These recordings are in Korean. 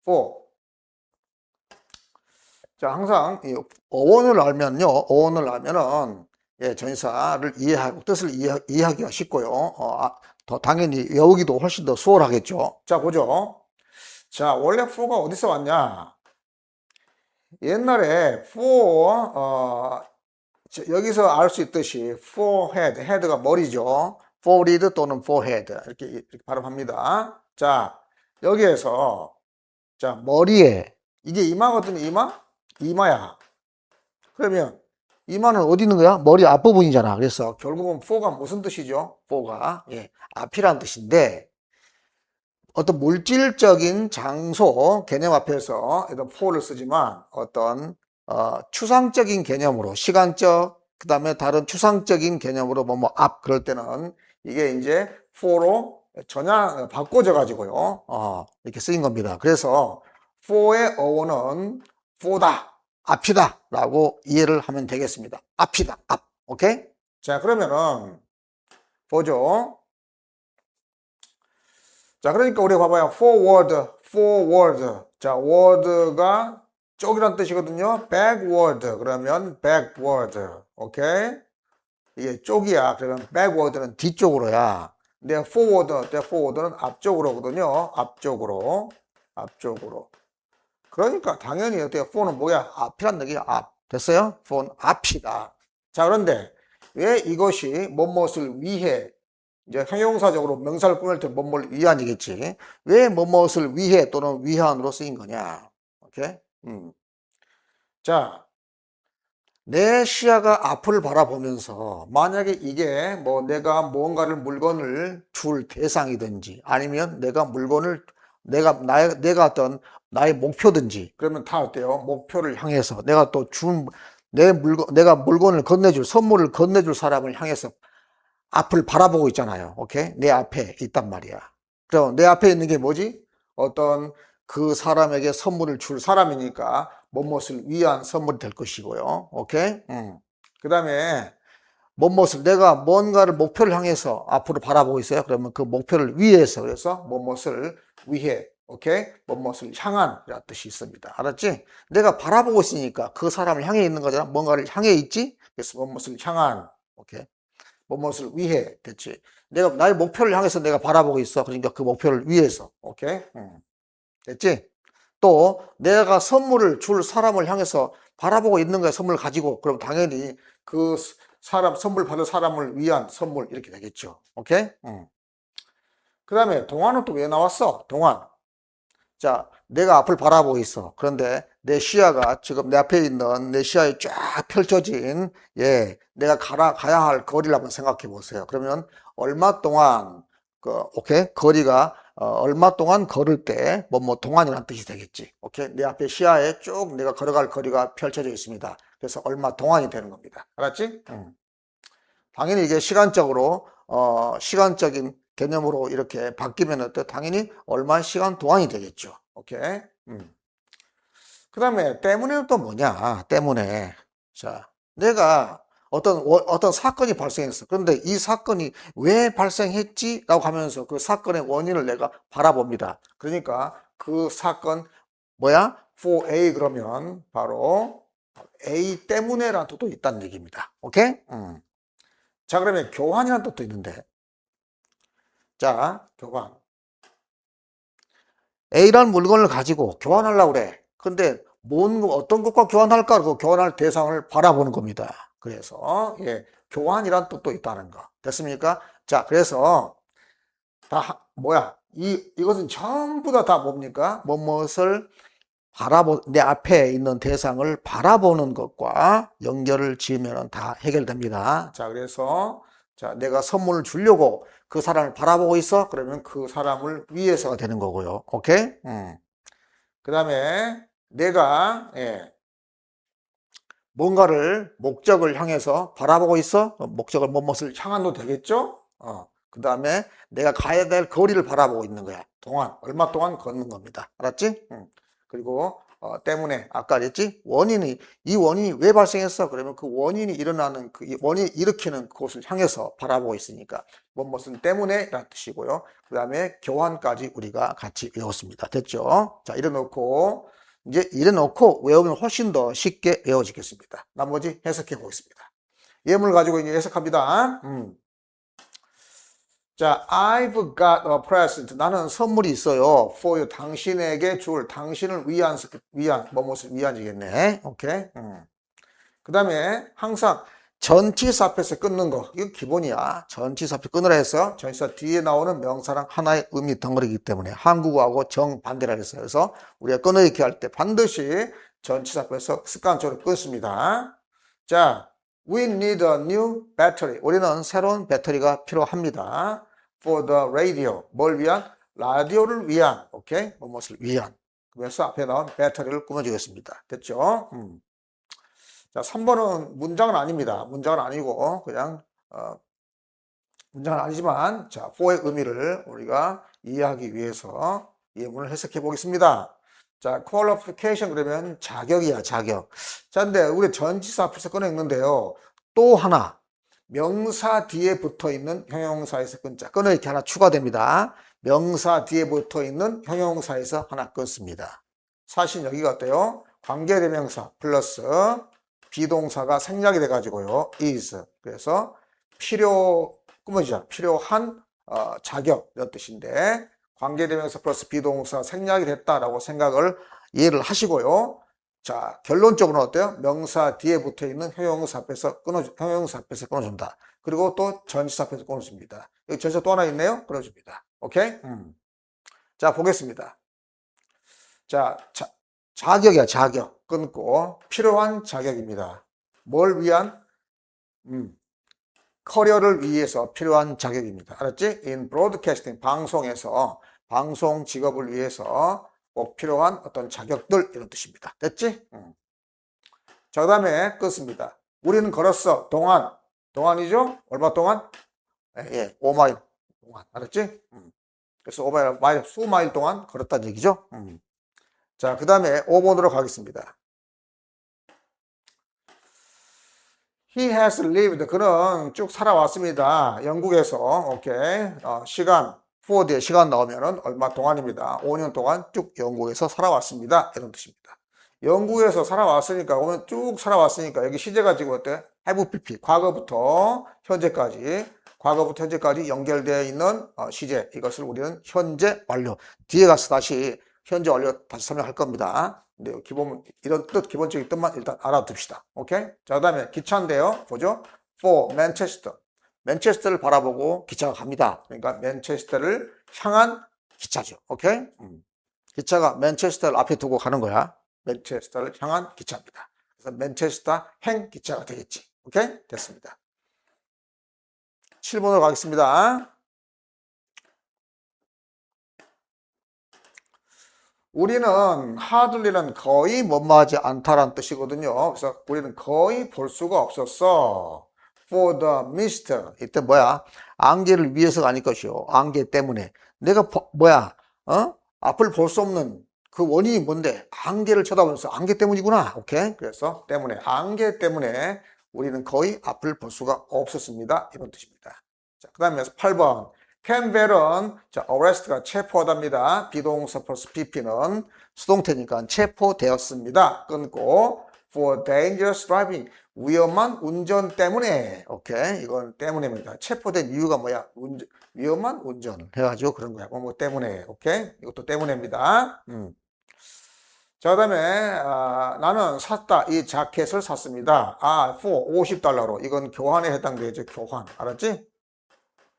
for. 자, 항상 이 어원을 알면은 예, 전치사를 이해하고 뜻을 이해하기가 쉽고요. 더 당연히 외우기도 훨씬 더 수월하겠죠. 자, 보죠. 자, 원래 for가 어디서 왔냐? 옛날에 for 여기서 알 수 있듯이 forehead, head가 머리죠. forehead 또는 forehead 이렇게 발음합니다. 자, 여기에서 자, 머리에 이게 이마거든요. 이마야. 그러면 이마는 어디 있는 거야? 머리 앞부분이잖아. 그래서 결국은 fore가 무슨 뜻이죠? fore가 예, 앞이란 뜻인데 어떤 물질적인 장소 개념 앞에서 fore를 쓰지만 어떤 추상적인 개념으로 시간적 그 다음에 다른 추상적인 개념으로 앞 그럴 때는 이게 이제 for로 전향 바꿔져 가지고요 이렇게 쓰인 겁니다. 그래서 for의 어원은 for다 앞이다 라고 이해를 하면 되겠습니다. 앞이다 앞. 오케이? 자, 그러면은 보죠. 자, 그러니까 우리 봐봐요. forward. 자, word가 쪽이란 뜻이거든요. backward. 그러면 backward. 오케이? 이게 쪽이야. 그러면 backward는 뒤쪽으로야. 근데 forward는 앞쪽으로거든요. 앞쪽으로. 그러니까 당연히 어때요? for는 뭐야? 앞이란 얘기야. 앞. 됐어요? for는 앞이다. 자, 그런데 왜 이것이 무엇을 위해 이제 형용사적으로 명사를 꾸밀 때 뭐뭐를 위한이겠지. 왜 뭐뭇을 위해 또는 위한으로 쓰인 거냐. 오케이? 자, 내 시야가 앞을 바라보면서 만약에 이게 내가 물건을 줄 대상이든지 아니면 내가 어떤 나의 목표든지 그러면 다 어때요? 목표를 향해서 내가 또 내가 물건을 선물을 건네줄 사람을 향해서 앞을 바라보고 있잖아요. 오케이? 내 앞에 있단 말이야. 그럼 내 앞에 있는 게 뭐지? 어떤 그 사람에게 선물을 줄 사람이니까 무엇을 위한 선물이 될 것이고요. 오케이? 그 다음에 내가 뭔가를 목표를 향해서 앞으로 바라보고 있어요. 그러면 그 목표를 위해서 그래서 무엇을 위해 오케이? 무엇을 향한 이라는 뜻이 있습니다. 알았지? 내가 바라보고 있으니까 그 사람을 향해 있는 거잖아. 뭔가를 향해 있지? 그래서 무엇을 향한 오케이? 무엇을 위해 됐지. 내가 나의 목표를 향해서 내가 바라보고 있어. 그러니까 그 목표를 위해서. 오케이? 됐지? 또 내가 선물을 줄 사람을 향해서 바라보고 있는 거야. 선물을 가지고. 그럼 당연히 그 선물 받을 사람을 위한 선물 이렇게 되겠죠. 오케이? 그 다음에 동화는 또 왜 나왔어? 동화. 자, 내가 앞을 바라보고 있어. 그런데 내 시야가 지금 내 앞에 있는 내 시야에 쫙 펼쳐진 내가 가야 할 거리를 한번 생각해 보세요. 그러면 얼마 동안 오케이? 거리가 얼마 동안 걸을 때 동안이라는 뜻이 되겠지. 오케이? 내 앞에 시야에 쭉 내가 걸어갈 거리가 펼쳐져 있습니다. 그래서 얼마 동안이 되는 겁니다. 알았지? 당연히 이게 시간적인 개념으로 이렇게 바뀌면 당연히 얼마 시간 동안이 되겠죠. 오케이. 그 다음에 때문에는 또 뭐냐? 때문에. 자, 내가 어떤 사건이 발생했어. 그런데 이 사건이 왜 발생했지? 라고 하면서 그 사건의 원인을 내가 바라봅니다. 그러니까 그 사건 뭐야? for A 그러면 바로 A 때문에라는 뜻도 있다는 얘기입니다. 오케이? 자, 그러면 교환이라는 뜻도 있는데 자, 교환. A라는 물건을 가지고 교환하려고 그래. 근데 어떤 것과 교환할까? 그 교환할 대상을 바라보는 겁니다. 그래서 교환이란 뜻도 있다는 거. 됐습니까? 자, 그래서 이것은 전부 다 뭡니까? 무엇을 내 앞에 있는 대상을 바라보는 것과 연결을 지으면 다 해결됩니다. 자, 그래서 내가 선물을 주려고 그 사람을 바라보고 있어? 그러면 그 사람을 위해서가 되는 거고요. 오케이? 그 다음에 내가 뭔가를 목적을 향해서 바라보고 있어? 목적을 무엇을 향한도 되겠죠? 그 다음에 내가 가야 될 거리를 바라보고 있는 거야. 얼마 동안 걷는 겁니다. 알았지? 그리고 때문에 아까 그랬지? 이 원인이 왜 발생했어? 그러면 그 원인이 일어나는 이 원인이 일으키는 그곳을 향해서 바라보고 있으니까 무엇은 때문에 라는 뜻이고요. 그 다음에 교환까지 우리가 같이 외웠습니다. 됐죠? 자, 이래놓고 외우면 훨씬 더 쉽게 외워지겠습니다. 나머지 해석해 보겠습니다. 예문을 가지고 이제 해석합니다. 자, I've got a present. 나는 선물이 있어요. For you. 당신에게 줄, 당신을 무엇을 위한이겠네. 오케이. 그 다음에 항상 전치사 앞에서 끊는 거. 이건 기본이야. 전치사 앞에 끊으라 해서 전치사 뒤에 나오는 명사랑 하나의 의미 덩어리이기 때문에 한국어하고 정반대라 했어요. 그래서 우리가 끊어읽기 할 때 반드시 전치사 앞에서 습관적으로 끊습니다. 자, we need a new battery. 우리는 새로운 배터리가 필요합니다. For the radio. 뭘 위한? 라디오를 위한. 오케이? 무엇을 위한. 그래서 앞에 나온 배터리를 꾸며주겠습니다. 됐죠? 자, 3번은 문장은 아닙니다. 문장은 아니고 그냥 문장은 아니지만 자, for의 의미를 우리가 이해하기 위해서 예문을 해석해 보겠습니다. 자, qualification 그러면 자격이야, 자격. 자, 근데 우리 전치사 앞에서 꺼내있는데요. 또 하나 명사 뒤에 붙어있는 형용사에서 끊자. 끊어 이렇게 하나 추가됩니다. 명사 뒤에 붙어있는 형용사에서 하나 끊습니다. 사실 여기가 어때요? 관계대명사 플러스 비동사가 생략이 돼가지고요. is. 그래서 필요한 자격 이런 뜻인데 관계대명사 플러스 비동사 생략이 됐다라고 생각을 이해를 하시고요. 자, 결론적으로는 어때요? 명사 뒤에 붙어 있는 형용사 앞에서 끊어준다. 그리고 또 전치사 앞에서 끊어줍니다. 여기 전치사 또 하나 있네요. 끊어줍니다. 오케이? 자, 보겠습니다. 자, 자격이야, 자격. 끊고 필요한 자격입니다. 뭘 위한? 커리어를 위해서 필요한 자격입니다. 알았지? In broadcasting, 방송에서 방송 직업을 위해서 꼭 필요한 어떤 자격들 이런 뜻입니다. 됐지? 자, 그 다음에 끊습니다. 우리는 걸었어. 동안이죠? 얼마 동안? 예, 5마일 동안. 알았지? 그래서 5마일, 수마일 동안 걸었다는 얘기죠? 자, 그 다음에 5번으로 가겠습니다. He has lived. 그는 쭉 살아왔습니다. 영국에서. 오케이. 시간. for 뒤에 시간 나오면은 얼마 동안입니다. 5년 동안 쭉 영국에서 살아왔습니다. 이런 뜻입니다. 영국에서 살아왔으니까, 오늘 쭉 살아왔으니까, 여기 시제가 지금 어때? have PP. 과거부터 현재까지 연결되어 있는 시제. 이것을 우리는 현재 완료. 뒤에 가서 다시 현재 완료 다시 설명할 겁니다. 근데 이런 기본적인 뜻만 일단 알아둡시다. 오케이? 자, 그 다음에 기차인데요. 보죠? for Manchester. 맨체스터를 바라보고 기차가 갑니다. 그러니까 맨체스터를 향한 기차죠. 오케이? 기차가 맨체스터를 앞에 두고 가는 거야. 맨체스터를 향한 기차입니다. 그래서 맨체스터 행 기차가 되겠지. 오케이? 됐습니다. 7번으로 가겠습니다. 우리는 hardly는 거의 뭐뭐하지 않다라는 뜻이거든요. 그래서 우리는 거의 볼 수가 없었어. For the mist. 이때 뭐야? 안개를 위해서가 아닐 것이요. 안개 때문에. 내가 앞을 볼 수 없는 그 원인이 뭔데? 안개를 쳐다보면서 안개 때문이구나. 오케이? 그래서 때문에 안개 때문에 우리는 거의 앞을 볼 수가 없었습니다. 이런 뜻입니다. 자, 그 다음에 8번. 캔벨은 자, arrest가 체포하답니다. 비동사 플러스 pp는 수동태니까 체포되었습니다. 끊고 for dangerous driving. 위험한 운전 때문에. 오케이. 이건 때문에입니다. 체포된 이유가 뭐야? 위험한 운전을 해가지고 그런 거야. 뭐 때문에. 오케이. 이것도 때문에입니다. 자, 그 다음에 나는 샀다. 이 자켓을 샀습니다. for $50. 이건 교환에 해당되죠. 교환. 알았지?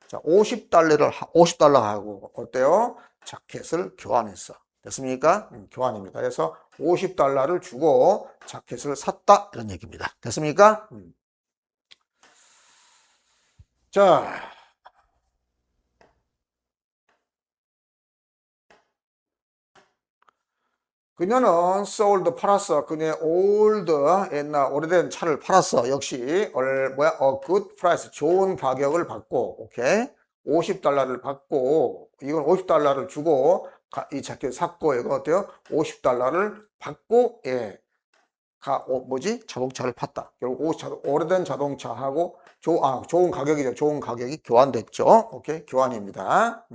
자, $50하고 어때요? 자켓을 교환했어. 됐습니까? 교환입니다. 그래서 $50를 주고 자켓을 샀다. 이런 얘기입니다. 됐습니까? 자, 그녀는 sold 팔았어. 그녀의 old 옛날 오래된 차를 팔았어. 역시 a good price 좋은 가격을 받고 오케이 $50를 받고 이건 $50를 주고 이 자켓 샀고, 이거 어때요? $50를 받고, 예, 자동차를 팠다. 결국 오래된 자동차하고, 좋은 가격이죠. 좋은 가격이 교환됐죠. 오케이. 교환입니다.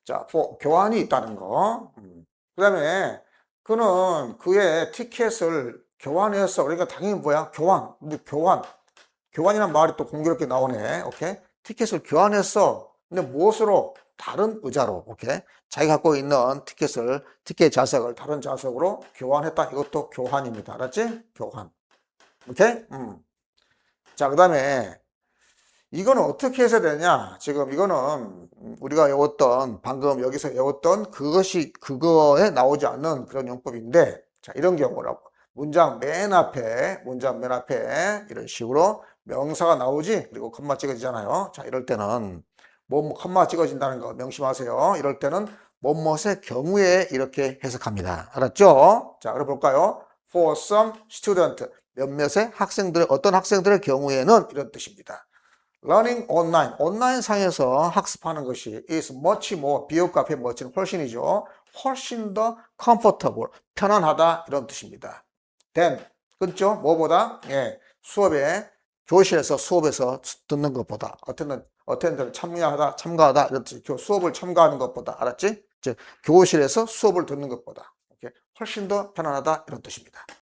자, 교환이 있다는 거. 그 다음에 그는 그의 티켓을 교환했어. 그러니까 당연히 뭐야? 교환. 근데 교환이란 말이 또 공교롭게 나오네. 오케이. 티켓을 교환했어. 근데 무엇으로? 다른 의자로. 오케이. 자기가 갖고 있는 티켓 좌석을 다른 좌석으로 교환했다. 이것도 교환입니다. 알았지? 교환. 오케이? 자, 그 다음에 이거는 어떻게 해서 되냐? 지금 이거는 우리가 외웠던, 방금 여기서 외웠던 그거에 나오지 않는 그런 용법인데, 자, 이런 경우라고. 문장 맨 앞에 이런 식으로 명사가 나오지? 그리고 컴마 찍어지잖아요. 자, 이럴 때는 컴마 찍어진다는 거 명심하세요. 이럴 때는 뭐뭇의 경우에 이렇게 해석합니다. 알았죠? 자, 그럼 볼까요? For some student, 몇몇의 어떤 학생들의 경우에는 이런 뜻입니다. Learning online, 온라인 상에서 학습하는 것이 is much more, 비읍 앞에 much는 훨씬이죠. 훨씬 더 comfortable, 편안하다 이런 뜻입니다. than, 그렇죠? 뭐보다? 예, 교실에서 수업에서 듣는 것보다, attend를 참가하다 이런 뜻이 수업을 참가하는 것보다, 알았지? 즉 교실에서 수업을 듣는 것보다 훨씬 더 편안하다 이런 뜻입니다.